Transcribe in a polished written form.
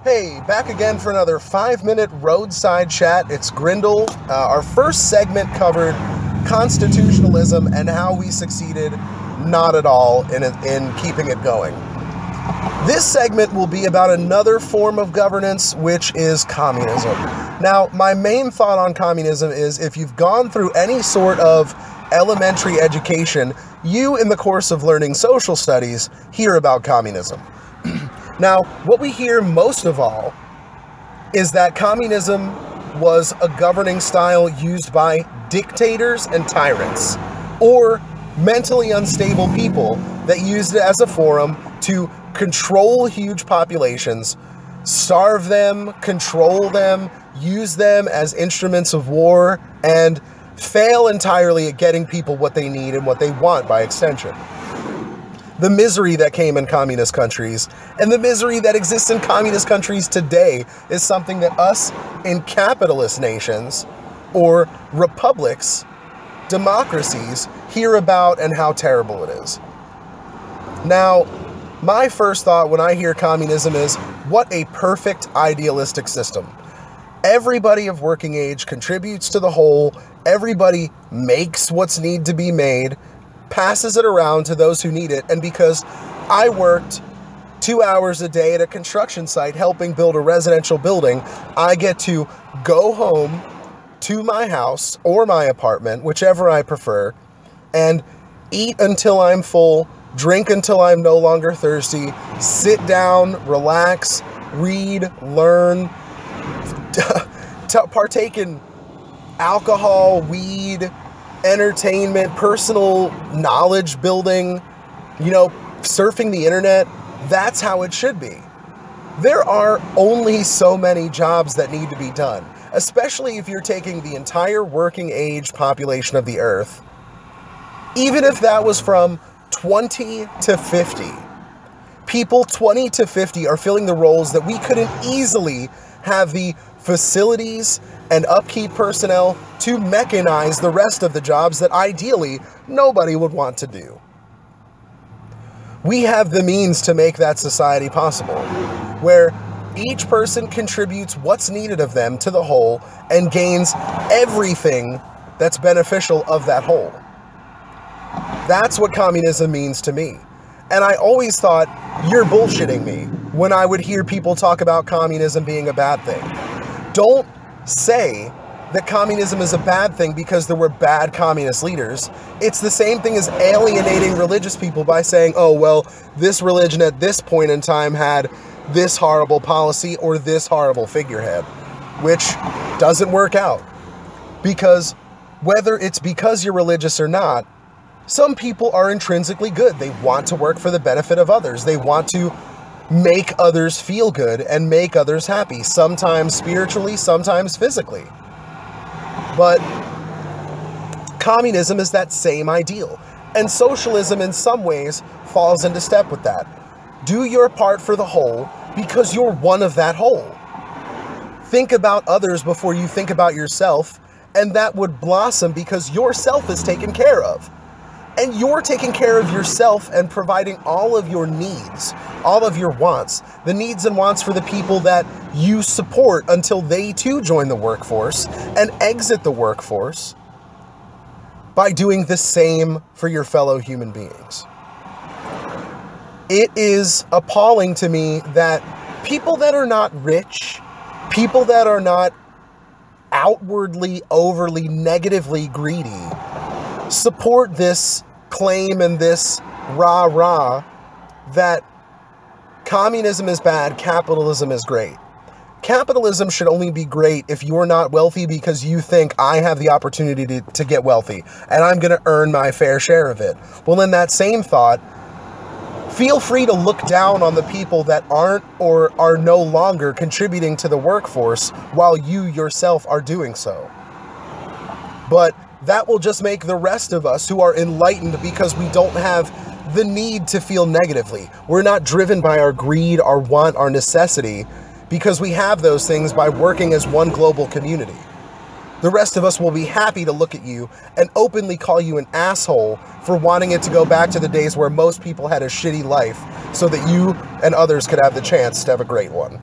Hey, back again for another 5-minute roadside chat. It's Grindle. Our first segment covered constitutionalism and how we succeeded not at all in keeping it going. This segment will be about another form of governance, which is communism. Now, my main thought on communism is if you've gone through any sort of elementary education, you, in the course of learning social studies, hear about communism. Now, what we hear most of all is that communism was a governing style used by dictators and tyrants, or mentally unstable people that used it as a forum to control huge populations, starve them, control them, use them as instruments of war, and fail entirely at getting people what they need and what they want by extension. The misery that came in communist countries and the misery that exists in communist countries today is something that us in capitalist nations or republics, democracies, hear about and how terrible it is. Now, my first thought when I hear communism is, what a perfect idealistic system. Everybody of working age contributes to the whole, everybody makes what's need to be made, passes it around to those who need it, and because I worked 2 hours a day at a construction site helping build a residential building, I get to go home to my house or my apartment, whichever I prefer, and eat until I'm full, drink until I'm no longer thirsty, sit down, relax, read, learn, partake in alcohol, weed, entertainment, personal knowledge building, surfing the internet. That's how it should be. There are only so many jobs that need to be done, especially if you're taking the entire working age population of the earth. Even if that was from 20 to 50, people 20 to 50 are filling the roles that we couldn't easily have the facilities and upkeep personnel to mechanize the rest of the jobs that ideally nobody would want to do. We have the means to make that society possible, where each person contributes what's needed of them to the whole and gains everything that's beneficial of that whole. That's what communism means to me. And I always thought, you're bullshitting me when I would hear people talk about communism being a bad thing. Don't say that communism is a bad thing because there were bad communist leaders. It's the same thing as alienating religious people by saying, oh, well, this religion at this point in time had this horrible policy or this horrible figurehead, which doesn't work out. Because whether it's because you're religious or not, some people are intrinsically good. They want to work for the benefit of others. They want to make others feel good and make others happy, sometimes spiritually, sometimes physically. But communism is that same ideal, and socialism in some ways falls into step with that. Do your part for the whole because you're one of that whole. Think about others before you think about yourself, and that would blossom because yourself is taken care of. And you're taking care of yourself and providing all of your needs, all of your wants, the needs and wants for the people that you support until they too join the workforce and exit the workforce by doing the same for your fellow human beings. It is appalling to me that people that are not rich, people that are not outwardly, overly, negatively greedy, support this claim and this rah-rah that communism is bad, capitalism is great. Capitalism should only be great if you're not wealthy because you think I have the opportunity to get wealthy and I'm going to earn my fair share of it. Well, in that same thought, feel free to look down on the people that aren't or are no longer contributing to the workforce while you yourself are doing so. But that will just make the rest of us who are enlightened because we don't have the need to feel negatively. We're not driven by our greed, our want, our necessity, because we have those things by working as one global community. The rest of us will be happy to look at you and openly call you an asshole for wanting it to go back to the days where most people had a shitty life so that you and others could have the chance to have a great one.